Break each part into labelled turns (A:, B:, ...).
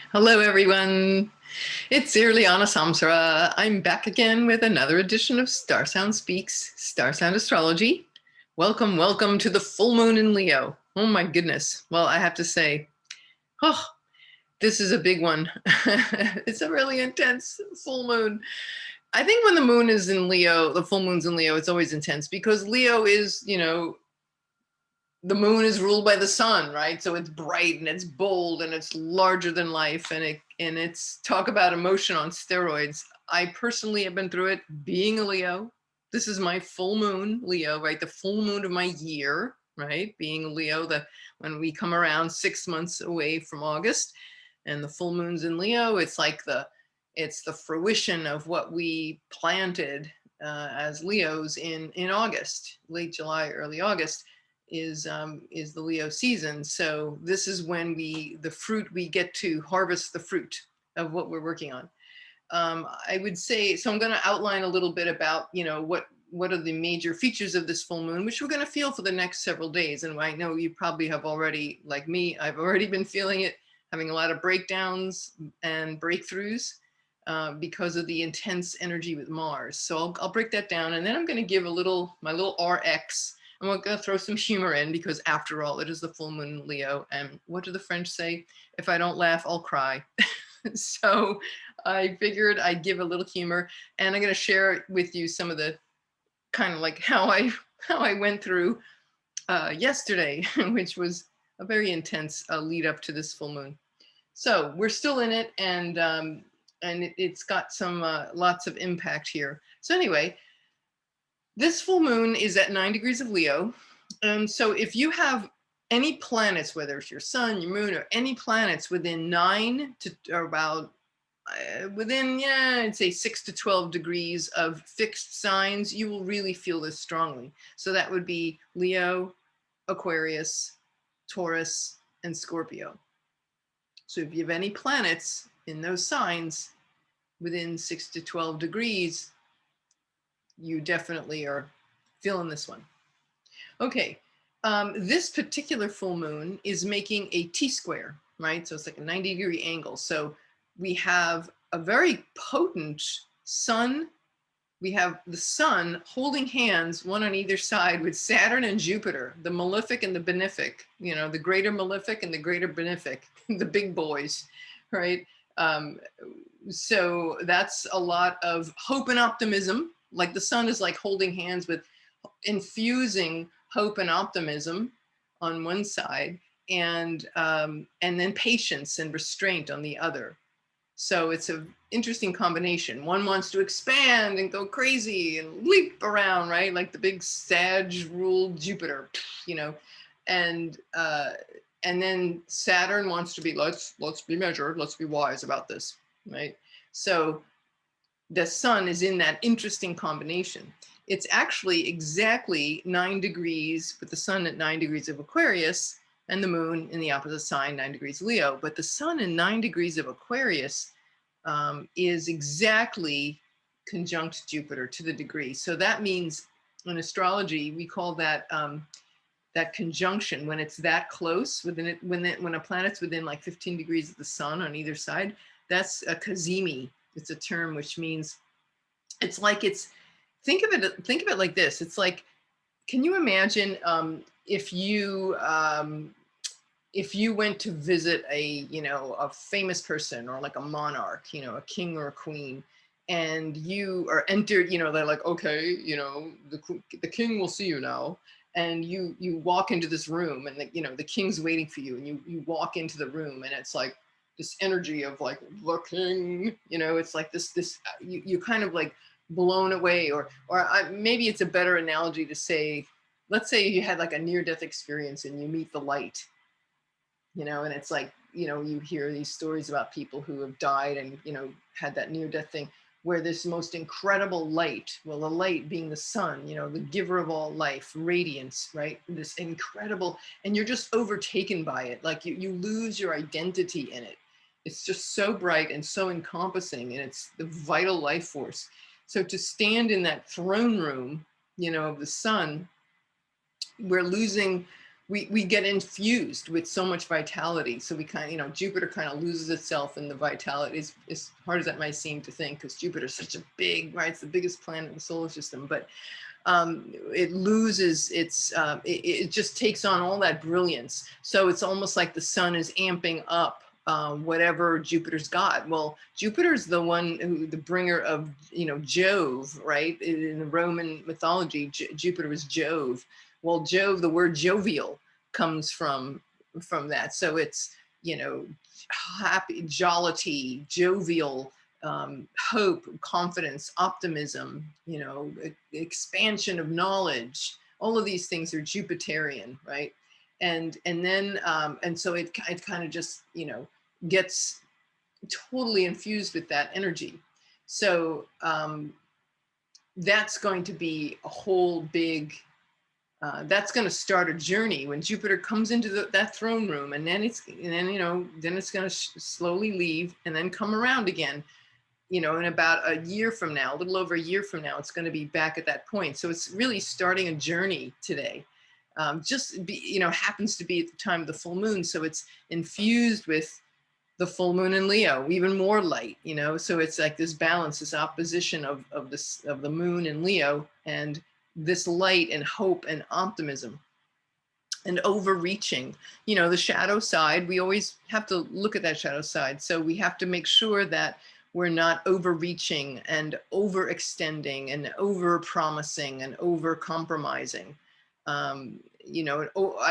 A: Hello, everyone. It's Irlianna Samsara. I'm back again with another edition of StarSound Speaks, StarSound Astrology. Welcome, welcome to the full moon in Leo. Oh my goodness. Well, I have to say, oh, this is a big one. It's a really intense full moon. I think when the moon is in Leo, the full moon's in Leo, it's always intense because Leo is, the moon is ruled by the sun, right? So it's bright and it's bold and it's larger than life, and it's talk about emotion on steroids. I personally have been through it being a Leo. This is my full moon, Leo, right? The full moon of my year, right? Being a Leo, when we come around 6 months away from August, and the full moon's in Leo, it's the fruition of what we planted as Leos in August, late July, early August is the Leo season. So this is when we get to harvest the fruit of what we're working on. I would say, so I'm going to outline a little bit about, what are the major features of this full moon, which we're going to feel for the next several days. And I know you probably have already, like me, I've already been feeling it, having a lot of breakdowns and breakthroughs because of the intense energy with Mars. So I'll break that down, and then I'm going to give my little RX. I'm going to throw some humor in because, after all, it is the full moon in Leo. And what do the French say? If I don't laugh, I'll cry. So I figured I'd give a little humor, and I'm going to share with you some of the kind of like how I went through yesterday, which was a very intense lead up to this full moon. So we're still in it, and it's got some lots of impact here. So anyway, this full moon is at 9 degrees of Leo. And so if you have any planets, whether it's your sun, your moon, or any planets within 9 to or about within, I'd say 6 to 12 degrees of fixed signs, you will really feel this strongly. So that would be Leo, Aquarius, Taurus, and Scorpio. So if you have any planets in those signs within 6 to 12 degrees, you definitely are feeling this one. Okay, this particular full moon is making a T-square, right? So it's like a 90-degree angle. So we have a very potent sun. We have the sun holding hands, one on either side, with Saturn and Jupiter, the malefic and the benefic, the greater malefic and the greater benefic, the big boys, right? So that's a lot of hope and optimism. Like the sun is like holding hands with infusing hope and optimism on one side, and then patience and restraint on the other. So it's an interesting combination. One wants to expand and go crazy and leap around, right? Like the big Sag ruled Jupiter, and then Saturn wants to be, let's be measured, let's be wise about this, right? So the sun is in that interesting combination. It's actually exactly 9 degrees with the sun at 9 degrees of Aquarius and the moon in the opposite sign, 9 degrees Leo. But the sun in 9 degrees of Aquarius is exactly conjunct Jupiter to the degree. So that means in astrology, we call that that conjunction, when it's that close, when a planet's within like 15 degrees of the sun on either side, that's a cazimi. It's a term which means it's like think of it like this. It's like, can you imagine if you went to visit a famous person, or like a monarch, a king or a queen, and you are entered, they're like, okay, the king will see you now. And you walk into this room, and the king's waiting for you, and you walk into the room, and it's like this energy of like the king, it's like this you kind of like blown away, or maybe it's a better analogy to say, let's say you had like a near-death experience and you meet the light, and it's like, you hear these stories about people who have died and, had that near-death thing where this most incredible light, well, the light being the sun, the giver of all life, radiance, right? This incredible, and you're just overtaken by it. Like you lose your identity in it. It's just so bright and so encompassing, and it's the vital life force. So to stand in that throne room, of the sun, we're losing we get infused with so much vitality. So we kind of, Jupiter kind of loses itself in the vitality. It's as hard as that might seem to think, because Jupiter is such a big, right? It's the biggest planet in the solar system, but it loses its, it just takes on all that brilliance. So it's almost like the sun is amping up whatever Jupiter's got. Well, Jupiter's the one who, the bringer of, Jove, right? In the Roman mythology, Jupiter was Jove. Well, Jove, the word jovial comes from that. So it's, happy, jollity, jovial, hope, confidence, optimism, expansion of knowledge. All of these things are Jupiterian, right? And then so it kind of just, gets totally infused with that energy. So that's going to be a whole big, that's going to start a journey when Jupiter comes into that throne room, and then it's going to slowly leave and then come around again. In about a year from now, a little over a year from now, it's going to be back at that point. So it's really starting a journey today. Happens to be at the time of the full moon, so it's infused with the full moon in Leo, even more light, so it's like this balance, this opposition of the moon in Leo, and this light and hope and optimism and overreaching, the shadow side. We always have to look at that shadow side. So we have to make sure that we're not overreaching and overextending and over promising and over compromising. I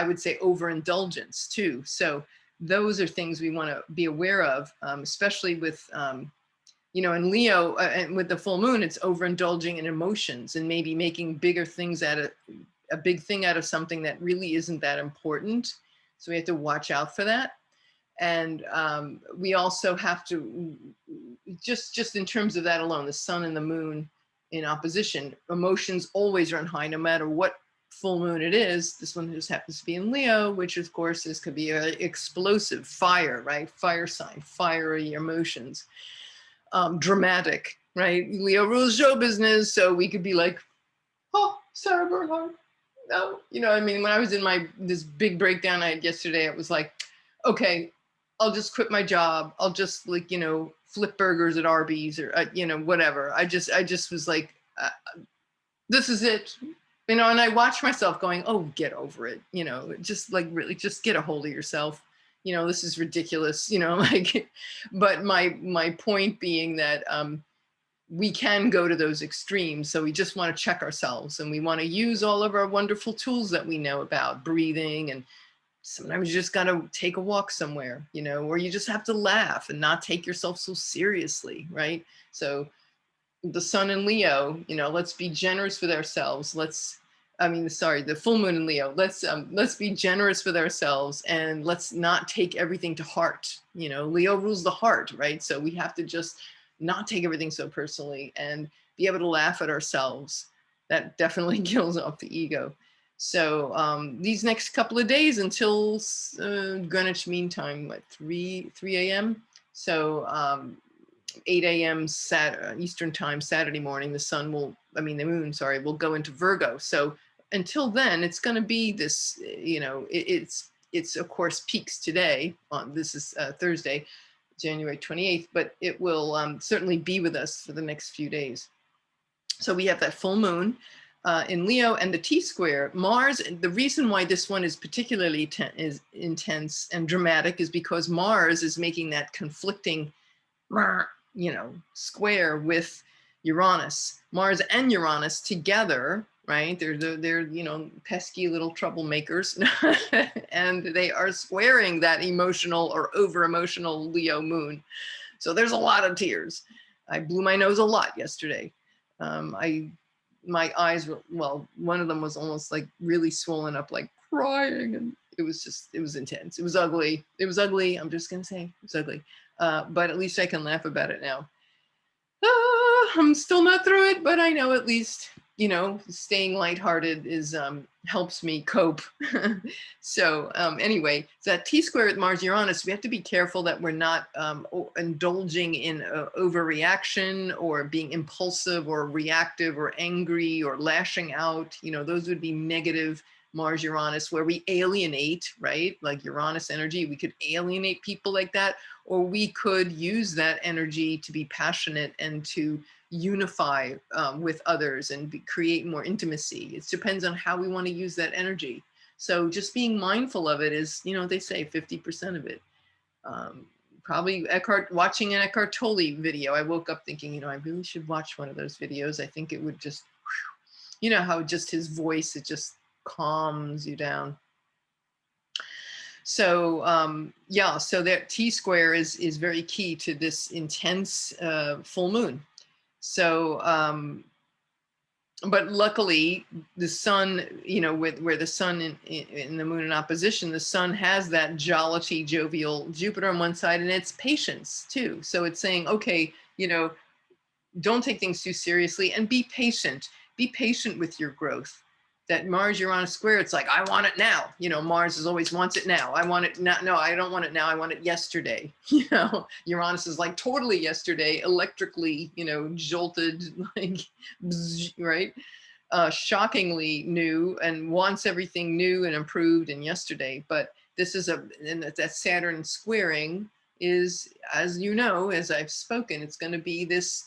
A: would say overindulgence too. So those are things we want to be aware of, especially with, in Leo, and with the full moon, it's overindulging in emotions and maybe making bigger things out of a big thing out of something that really isn't that important. So we have to watch out for that. And we also have to, just in terms of that alone, the sun and the moon in opposition, emotions always run high, no matter what full moon it is. This one just happens to be in Leo, which of course could be an explosive fire, right? Fire sign, fiery emotions, dramatic, right? Leo rules show business. So we could be like, oh, Sarah Bernhardt. No, when I was in this big breakdown I had yesterday, it was like, okay, I'll just quit my job. I'll just flip burgers at Arby's or, whatever. I just was like, this is it. And I watched myself going, oh, get over it. Just like really just get a hold of yourself. This is ridiculous, but my point being that we can go to those extremes. So we just want to check ourselves, and we want to use all of our wonderful tools that we know about, breathing, and sometimes you just got to take a walk somewhere, or you just have to laugh and not take yourself so seriously, right? So the sun in Leo, let's be generous with ourselves. The full moon in Leo, let's be generous with ourselves, and let's not take everything to heart. Leo rules the heart, right? So we have to just not take everything so personally and be able to laugh at ourselves. That definitely kills off the ego. So these next couple of days until Greenwich Mean Time, 3 a.m. So 8 a.m. Eastern Time, Saturday morning, the moon, will go into Virgo. So until then, it's going to be this, it's of course peaks today. This is Thursday, January 28th, but it will certainly be with us for the next few days. So we have that full moon in Leo, and the T-square, Mars. The reason why this one is particularly is intense and dramatic is because Mars is making that conflicting, square with Uranus. Mars and Uranus together, right? They're pesky little troublemakers, and they are squaring that emotional or over-emotional Leo moon. So there's a lot of tears. I blew my nose a lot yesterday. My eyes were, one of them was almost like really swollen up, like crying, and it was intense. It was ugly. I'm just gonna say it's ugly. But at least I can laugh about it now. I'm still not through it, but I know at least, staying lighthearted helps me cope. So anyway, that T-square with Mars Uranus, we have to be careful that we're not indulging in overreaction or being impulsive or reactive or angry or lashing out. Those would be negative Mars Uranus, where we alienate, right? Like Uranus energy, we could alienate people like that, or we could use that energy to be passionate and to unify with others and create more intimacy. It depends on how we want to use that energy. So just being mindful of it is, you know, they say 50% of it. Um, Probably watching an Eckhart Tolle video. I woke up thinking, you know, I really should watch one of those videos. I think it would just, you know, how just his voice, it just calms you down. So yeah, so that T square is very key to this intense full moon. So but luckily the sun, you know, with where the sun in the moon in opposition, the sun has that jollity, jovial Jupiter on one side, and it's patience too. So it's saying, okay, you know, don't take things too seriously and be patient. Be patient with your growth. That Mars Uranus square, it's like, I want it now. You know, Mars is always wants it now. I want it now. No, I don't want it now. I want it yesterday. You know, Uranus is like totally yesterday, electrically, you know, jolted, like, right? Shockingly new and wants everything new and improved and yesterday. But this is and that Saturn squaring is, as you know, as I've spoken, it's going to be this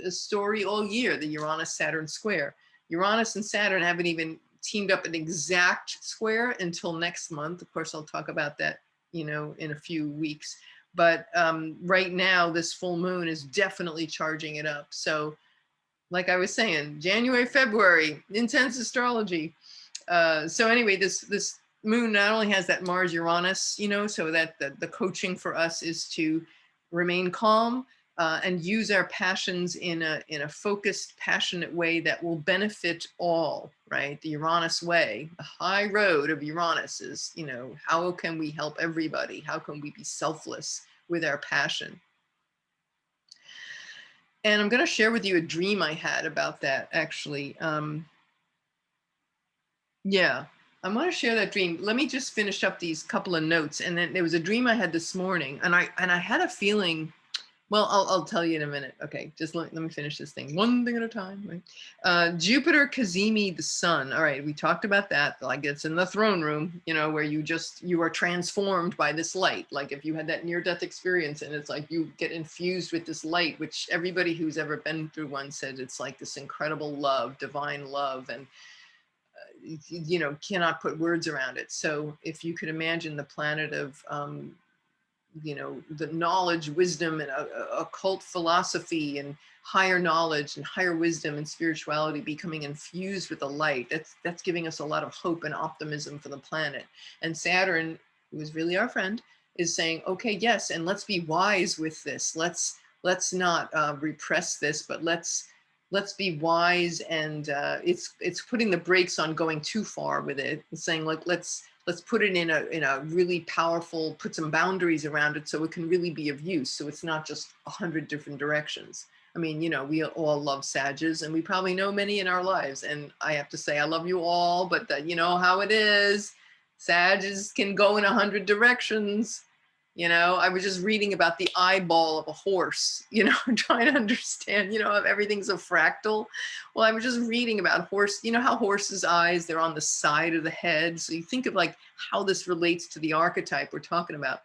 A: story all year, the Uranus Saturn square. Uranus and Saturn haven't even teamed up an exact square until next month. Of course, I'll talk about that, you know, in a few weeks. But right now, this full moon is definitely charging it up. So like I was saying, January, February, intense astrology. So anyway, this moon not only has that Mars Uranus, you know, so that the coaching for us is to remain calm and use our passions in a focused, passionate way that will benefit all, right? The Uranus way, the high road of Uranus is, you know, how can we help everybody? How can we be selfless with our passion? And I'm going to share with you a dream I had about that, actually. Yeah, I want to share that dream. Let me just finish up these couple of notes. And then there was a dream I had this morning, and I had a feeling. Well, I'll tell you in a minute. Okay, just let me finish this thing. One thing at a time. Right? Jupiter Cazimi, the sun. All right, we talked about that. Like it's in the throne room, you know, where you are transformed by this light. Like if you had that near-death experience and it's like you get infused with this light, which everybody who's ever been through one said it's like this incredible love, divine love, and you know, cannot put words around it. So if you could imagine the planet of you know, the knowledge, wisdom, and occult philosophy and higher knowledge and higher wisdom and spirituality becoming infused with the light. That's giving us a lot of hope and optimism for the planet. And Saturn, who is really our friend, is saying, okay, yes, and let's be wise with this. Let's not repress this, but let's be wise. And it's putting the brakes on going too far with it. It's saying, like, let's put it in a really powerful, put some boundaries around it so it can really be of use. So it's not just 100 different directions. I mean, you know, we all love Sages and we probably know many in our lives. And I have to say, I love you all, but you know how it is. Sages can go in 100 directions. You know, I was just reading about the eyeball of a horse, you know, trying to understand, you know, if everything's a fractal. Well, I was just reading about horse, you know, how horses' eyes, they're on the side of the head. So you think of like how this relates to the archetype we're talking about.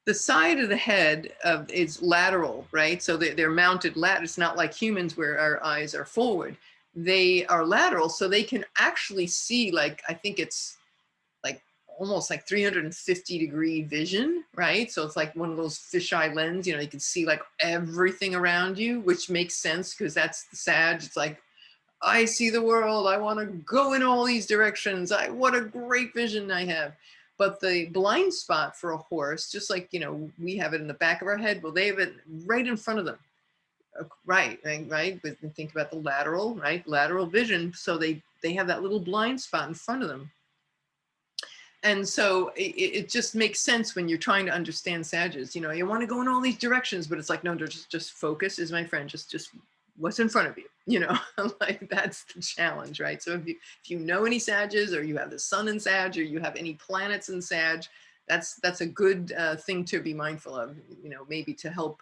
A: The side of the head is lateral, right? So they're mounted lateral. It's not like humans where our eyes are forward. They are lateral, so they can actually see, like, I think it's like almost like 350-degree vision, right? So it's like one of those fisheye lens, you know, you can see like everything around you, which makes sense because that's the Sag. It's like, I see the world. I want to go in all these directions. What a great vision I have. But the blind spot for a horse, just like, you know, we have it in the back of our head, well, they have it right in front of them. Right. But think about the lateral, right? Lateral vision. So they have that little blind spot in front of them. And so it just makes sense when you're trying to understand Sages. You know, you want to go in all these directions, but it's like, no, just focus, is my friend. Just what's in front of you. You know, like that's the challenge, right? So if you know any Sages, or you have the sun in Sag, or you have any planets in Sag, that's a good thing to be mindful of. You know, maybe to help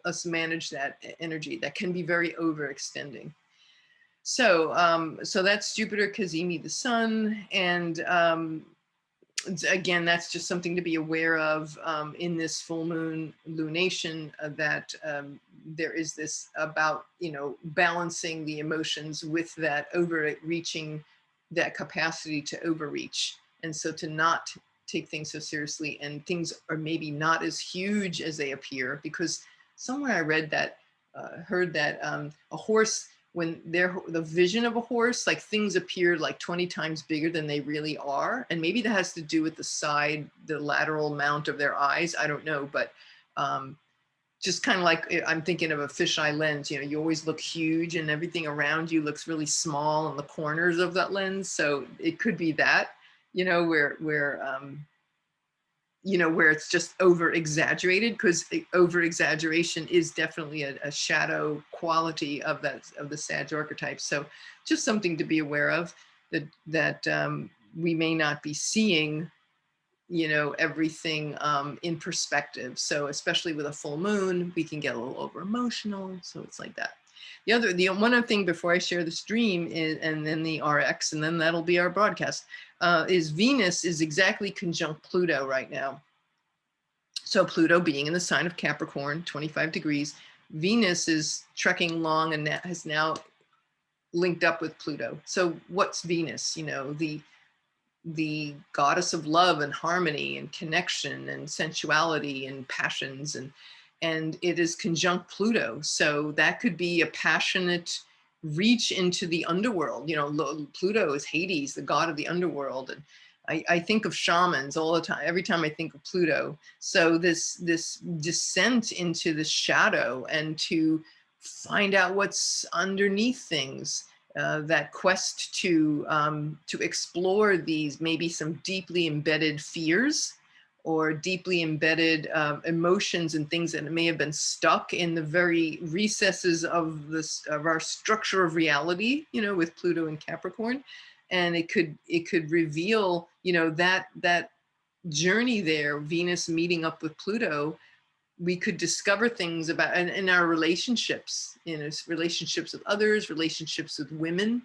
A: us manage that energy that can be very overextending. So that's Jupiter cazimi the sun, and again, that's just something to be aware of in this full moon lunation, that there is this about, balancing the emotions with that overreaching, that capacity to overreach. And so to not take things so seriously, and things are maybe not as huge as they appear, because somewhere I read that, heard that a horse, when the vision of a horse, like things appear like 20 times bigger than they really are. And maybe that has to do with the lateral mount of their eyes. I don't know, but just kind of like, I'm thinking of a fisheye lens, you always look huge and everything around you looks really small in the corners of that lens. So it could be that, where it's just over exaggerated, because over exaggeration is definitely a shadow quality of the Sag archetype. So just something to be aware of, that we may not be seeing, everything in perspective. So especially with a full moon, we can get a little over emotional. So it's like that. The one other thing before I share this dream is, and then the RX, and then that'll be our broadcast, is Venus is exactly conjunct Pluto right now. So Pluto being in the sign of Capricorn, 25 degrees, Venus is trekking along and has now linked up with Pluto. So what's Venus? The goddess of love and harmony and connection and sensuality and passions, and it is conjunct Pluto. So that could be a passionate reach into the underworld. Pluto is Hades, the god of the underworld. And I think of shamans all the time, every time I think of Pluto. So this descent into the shadow and to find out what's underneath things, that quest to explore these, maybe some deeply embedded fears or deeply embedded emotions and things that may have been stuck in the very recesses of our structure of reality, with Pluto and Capricorn. And it could reveal, that journey there, Venus meeting up with Pluto. We could discover things about in our relationships, relationships with others, relationships with women.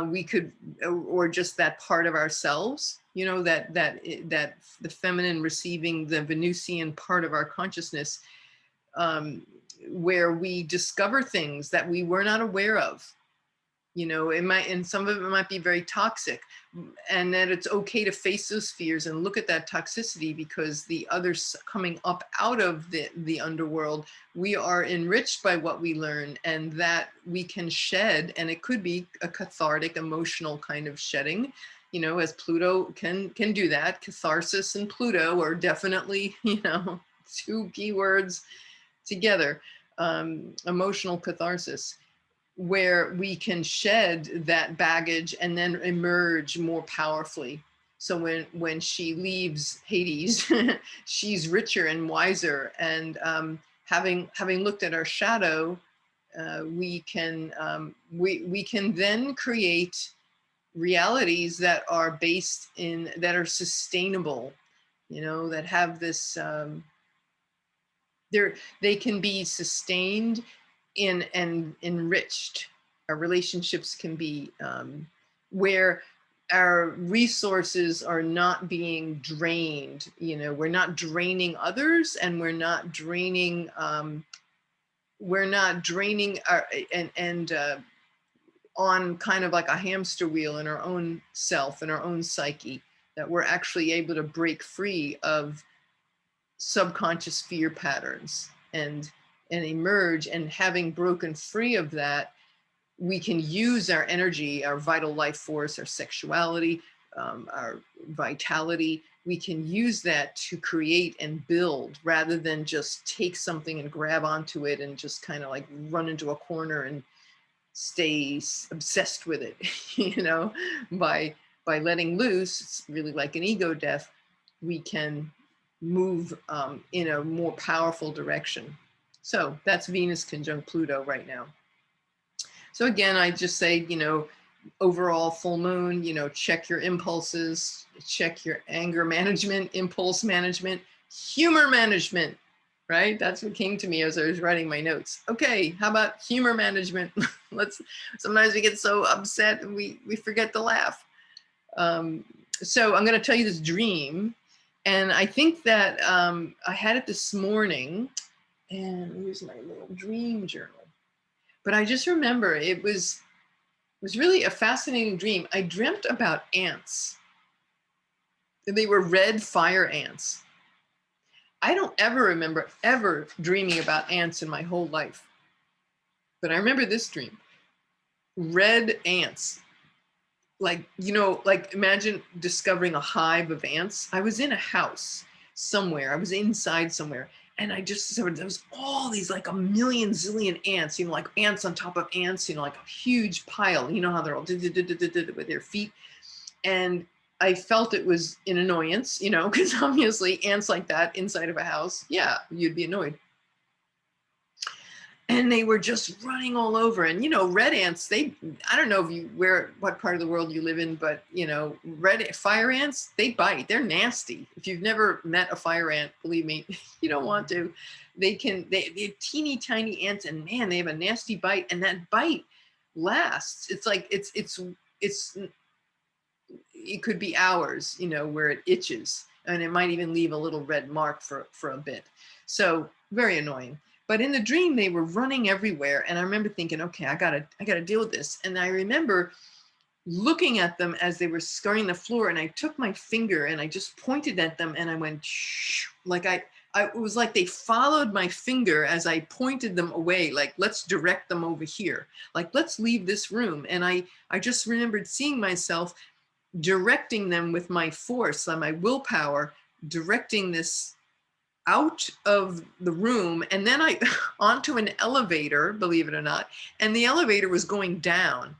A: We could, or just that part of ourselves, that the feminine receiving the Venusian part of our consciousness, where we discover things that we were not aware of. It might, and some of it might be very toxic, and that it's okay to face those fears and look at that toxicity, because the others coming up out of the underworld, we are enriched by what we learn, and that we can shed, and it could be a cathartic, emotional kind of shedding, as Pluto can do that. Catharsis and Pluto are definitely, two keywords together, emotional catharsis, where we can shed that baggage and then emerge more powerfully. So when she leaves Hades, she's richer and wiser. And having looked at our shadow, we can then create realities that are that are sustainable, that have this. They can be sustained and enriched. Our relationships can be where our resources are not being drained. We're not draining others, and we're not draining our on kind of like a hamster wheel in our own self, in our own psyche, that we're actually able to break free of subconscious fear patterns and emerge. And having broken free of that, we can use our energy, our vital life force, our sexuality, our vitality. We can use that to create and build, rather than just take something and grab onto it and just kind of like run into a corner and stay obsessed with it. By letting loose, it's really like an ego death. We can move in a more powerful direction. So that's Venus conjunct Pluto right now. So again, I just say, overall full moon, check your impulses, check your anger management, impulse management, humor management, right? That's what came to me as I was writing my notes. Okay, how about humor management? Sometimes we get so upset and we forget to laugh. So I'm going to tell you this dream. And I think that I had it this morning. And here's my little dream journal. But I just remember it was really a fascinating dream. I dreamt about ants. They were red fire ants. I don't ever remember ever dreaming about ants in my whole life. But I remember this dream. Red ants. Like, like imagine discovering a hive of ants. I was in a house somewhere. I was inside somewhere. And I just discovered there was all these like a million zillion ants, like ants on top of ants, like a huge pile. You know how they're all with their feet. And I felt it was an annoyance, because obviously ants like that inside of a house, yeah, you'd be annoyed. And they were just running all over. And, red ants, I don't know what part of the world you live in, but, red fire ants, they bite. They're nasty. If you've never met a fire ant, believe me, you don't want to. They're teeny tiny ants, and man, they have a nasty bite. And that bite lasts. It's like, it could be hours, where it itches, and it might even leave a little red mark for a bit. So very annoying. But in the dream, they were running everywhere. And I remember thinking, okay, I gotta deal with this. And I remember looking at them as they were scurrying the floor, and I took my finger and I just pointed at them, and I went, shh, like it was like they followed my finger as I pointed them away, like, let's direct them over here. Like, let's leave this room. And I just remembered seeing myself directing them with my force and my willpower, directing this out of the room, and then onto an elevator, believe it or not, and the elevator was going down.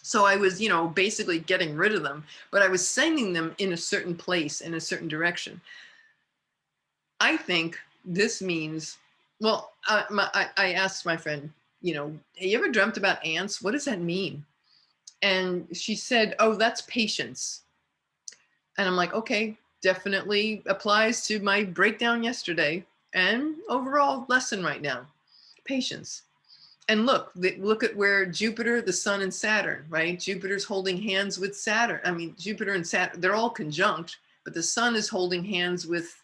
A: So I was, basically getting rid of them, but I was sending them in a certain place, in a certain direction. I think this means, well, I asked my friend, have you ever dreamt about ants? What does that mean? And she said, oh, that's patience. And I'm like, okay, definitely applies to my breakdown yesterday and overall lesson right now, patience. And look at where Jupiter, the sun, and Saturn, right? Jupiter's holding hands with Saturn. I mean, Jupiter and Saturn, they're all conjunct, but the sun is holding hands with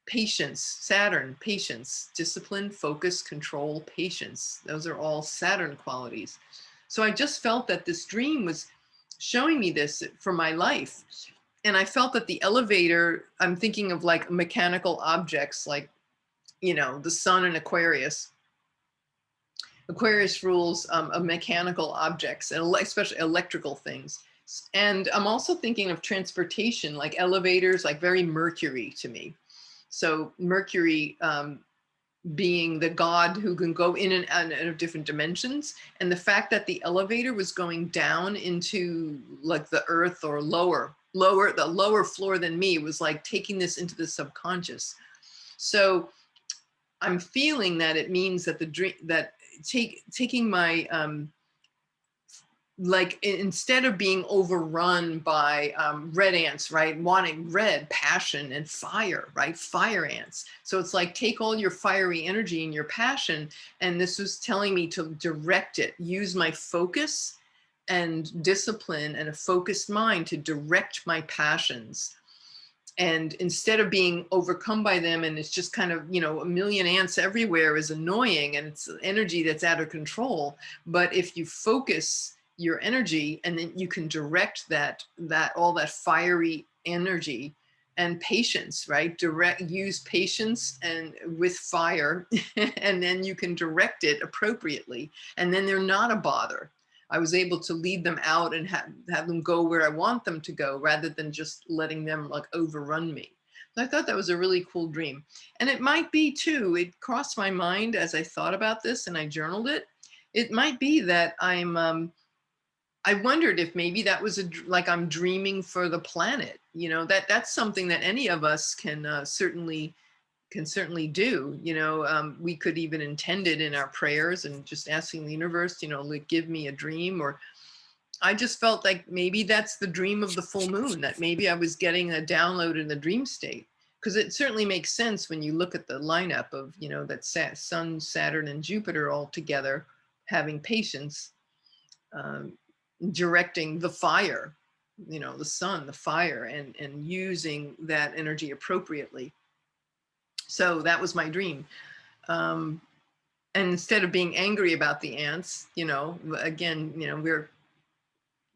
A: patience, Saturn, patience, discipline, focus, control, patience. Those are all Saturn qualities. So I just felt that this dream was showing me this for my life. And I felt that the elevator, I'm thinking of like mechanical objects, like, the sun in Aquarius. Aquarius rules of mechanical objects, and especially electrical things. And I'm also thinking of transportation, like elevators, like very Mercury to me. So Mercury being the god who can go in and out of different dimensions. And the fact that the elevator was going down into like the earth or the lower floor than me was like taking this into the subconscious. So I'm feeling that it means that the dream, that taking my, like, instead of being overrun by red ants, right? Wanting red, passion, and fire, right? Fire ants. So it's like, take all your fiery energy and your passion. And this was telling me to direct it, use my focus and discipline and a focused mind to direct my passions. And instead of being overcome by them, and it's just kind of, a million ants everywhere is annoying, and it's energy that's out of control. But if you focus your energy, and then you can direct that all that fiery energy and patience, right? Use patience and with fire, and then you can direct it appropriately. And then they're not a bother. I was able to lead them out and have them go where I want them to go, rather than just letting them like overrun me. So I thought that was a really cool dream. And it might be too, it crossed my mind as I thought about this and I journaled it. It might be that I wondered if maybe that was like I'm dreaming for the planet. That's something that any of us can certainly do. We could even intend it in our prayers and just asking the universe, like, give me a dream. Or I just felt like maybe that's the dream of the full moon, that maybe I was getting a download in the dream state. because it certainly makes sense when you look at the lineup of, you know, that Sun, Saturn, and Jupiter all together, having patience, um, directing the fire, you know, the sun, the fire, and using that energy appropriately. So that was my dream. Um, and instead of being angry about the ants, you know, again, you know,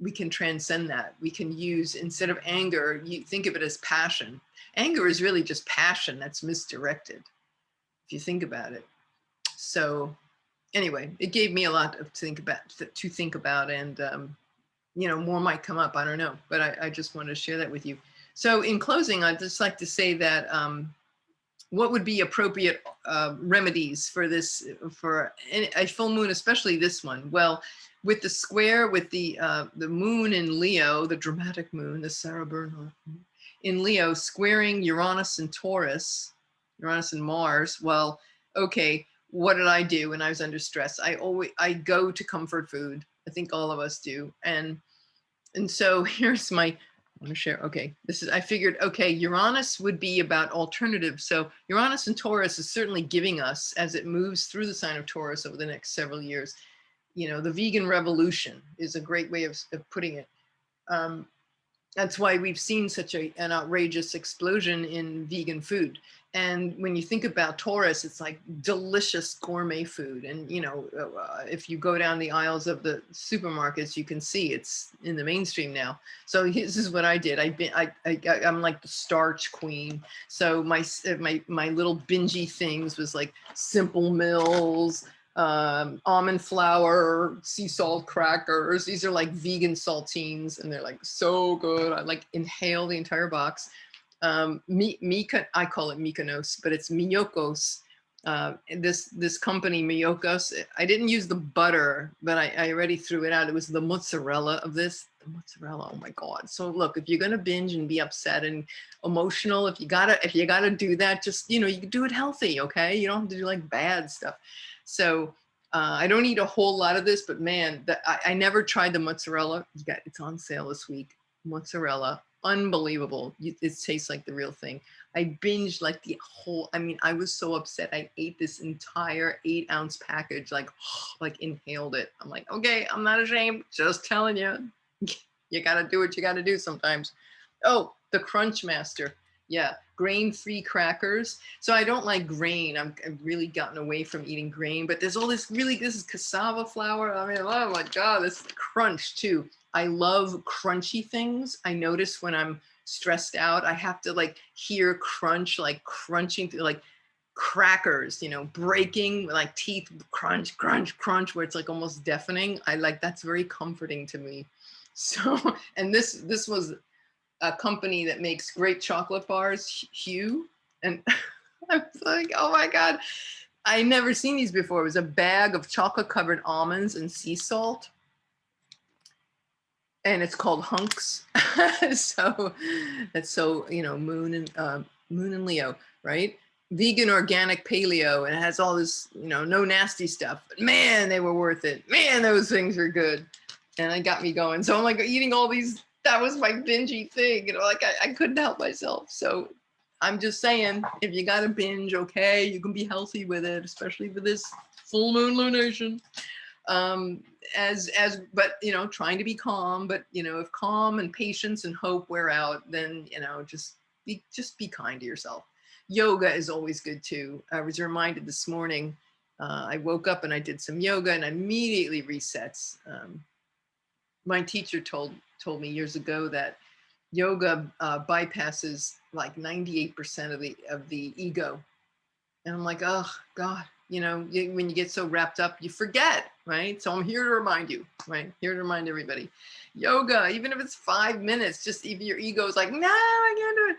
A: we can transcend that. We can use, instead of anger, you think of it as passion. Anger is really just passion that's misdirected, if you think about it. So anyway, it gave me a lot to think about, and you know, more might come up. I don't know, but I just wanted to share that with you. So in closing, I'd just like to say that what would be appropriate remedies for this, for a full moon, especially this one? Well, with the square, with the moon in Leo, the dramatic moon, the Sarah Bernhardt in Leo, squaring Uranus and Taurus, Uranus and Mars. Well, okay, what did I do when I was under stress? I go to comfort food. I think all of us do, and so here's my, I want to share. Okay, this is, I figured, okay, Uranus would be about alternatives. So Uranus and Taurus is certainly giving us, as it moves through the sign of Taurus over the next several years, you know, the vegan revolution is a great way of putting it. That's why we've seen such an outrageous explosion in vegan food. And when you think about Taurus, it's like delicious gourmet food. And, you know, if you go down the aisles of the supermarkets, you can see it's in the mainstream now. So this is what I did. I'm like the starch queen. So my little bingey things was like Simple Mills, almond flour, sea salt crackers. These are like vegan saltines, and they're like so good. I like inhale the entire box. I call it Mykonos, but it's Miyokos. This company Miyokos. I didn't use the butter, but I already threw it out. It was the mozzarella of this. The mozzarella. Oh my God! So look, if you're gonna binge and be upset and emotional, if you gotta do that, just, you know, you can do it healthy. Okay, you don't have to do like bad stuff. So I don't eat a whole lot of this, but man, I never tried the mozzarella. It's on sale this week. Mozzarella, unbelievable. It tastes like the real thing. I binged like the whole, I mean, I was so upset. I ate this entire 8-ounce package, like inhaled it. I'm like, okay, I'm not ashamed. Just telling you, you got to do what you got to do sometimes. Oh, the Crunch Master. Yeah, grain-free crackers. So I don't like grain. I've really gotten away from eating grain, but there's all this this is cassava flour. I mean, oh my God, this is crunch too. I love crunchy things. I notice when I'm stressed out, I have to like hear crunch, like crunching, like crackers, you know, breaking, like teeth, crunch, crunch, crunch, where it's like almost deafening. That's very comforting to me. So, and this was a company that makes great chocolate bars, Hue. And I was like, oh my God, I never seen these before. It was a bag of chocolate covered almonds and sea salt. And it's called Hunks. So that's so, you know, Moon and Leo, right? Vegan, organic, paleo, and it has all this, you know, no nasty stuff. But man, they were worth it. Man, those things are good. And it got me going. So I'm like eating all these. That was my bingey thing, you know, like I couldn't help myself. So I'm just saying, if you got to binge, okay, you can be healthy with it, especially for this full moon lunation. But, you know, trying to be calm, but, you know, if calm and patience and hope wear out, then, you know, just be kind to yourself. Yoga is always good too. I was reminded this morning, I woke up and I did some yoga and immediately resets. My teacher told me years ago that yoga bypasses like 98% of the ego. And I'm like, oh God, you know, when you get so wrapped up, you forget, right? So I'm here to remind you, right? Here to remind everybody. Yoga, even if it's 5 minutes, just if your ego is like, no, I can't do it.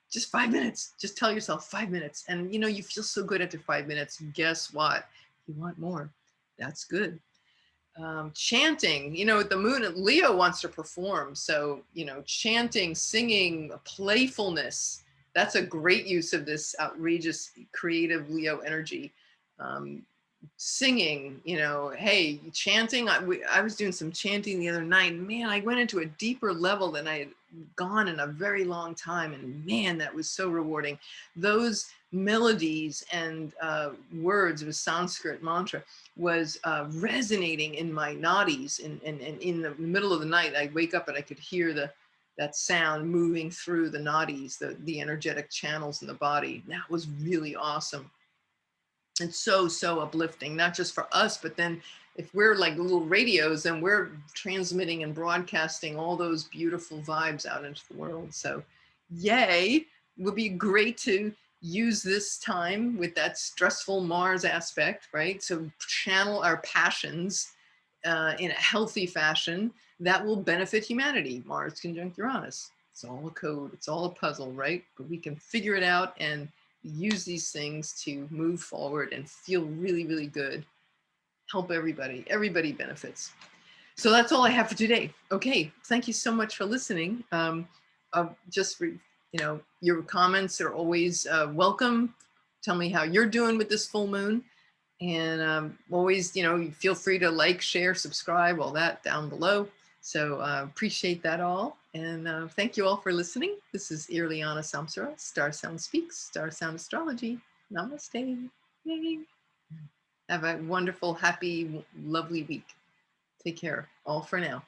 A: Just 5 minutes. Just tell yourself 5 minutes. And, you know, you feel so good after 5 minutes. Guess what? You want more. That's good. Chanting, you know, the moon, Leo wants to perform. So, you know, chanting, singing, playfulness, that's a great use of this outrageous creative Leo energy. Singing, you know, hey, chanting. I was doing some chanting the other night. Man, I went into a deeper level than I had gone in a very long time. And man, that was so rewarding. Those melodies and words of a Sanskrit mantra was resonating in my nadis. And in the middle of the night, I'd wake up and I could hear that sound moving through the nadis, the energetic channels in the body. That was really awesome. And so uplifting, not just for us, but then if we're like little radios and we're transmitting and broadcasting all those beautiful vibes out into the world. So yay, it would be great to use this time with that stressful Mars aspect, right? So channel our passions in a healthy fashion that will benefit humanity. Mars conjunct Uranus. It's all a code, it's all a puzzle, right? But we can figure it out and use these things to move forward and feel really, really good. Help everybody. Everybody benefits. So that's all I have for today. Okay, thank you so much for listening. Your comments are always welcome. Tell me how you're doing with this full moon. And always, feel free to like, share, subscribe, all that down below. So appreciate that all. And thank you all for listening. This is Irlianna Samsara, StarSound Speaks, StarSound Astrology. Namaste. Yay. Have a wonderful, happy, lovely week. Take care. All for now.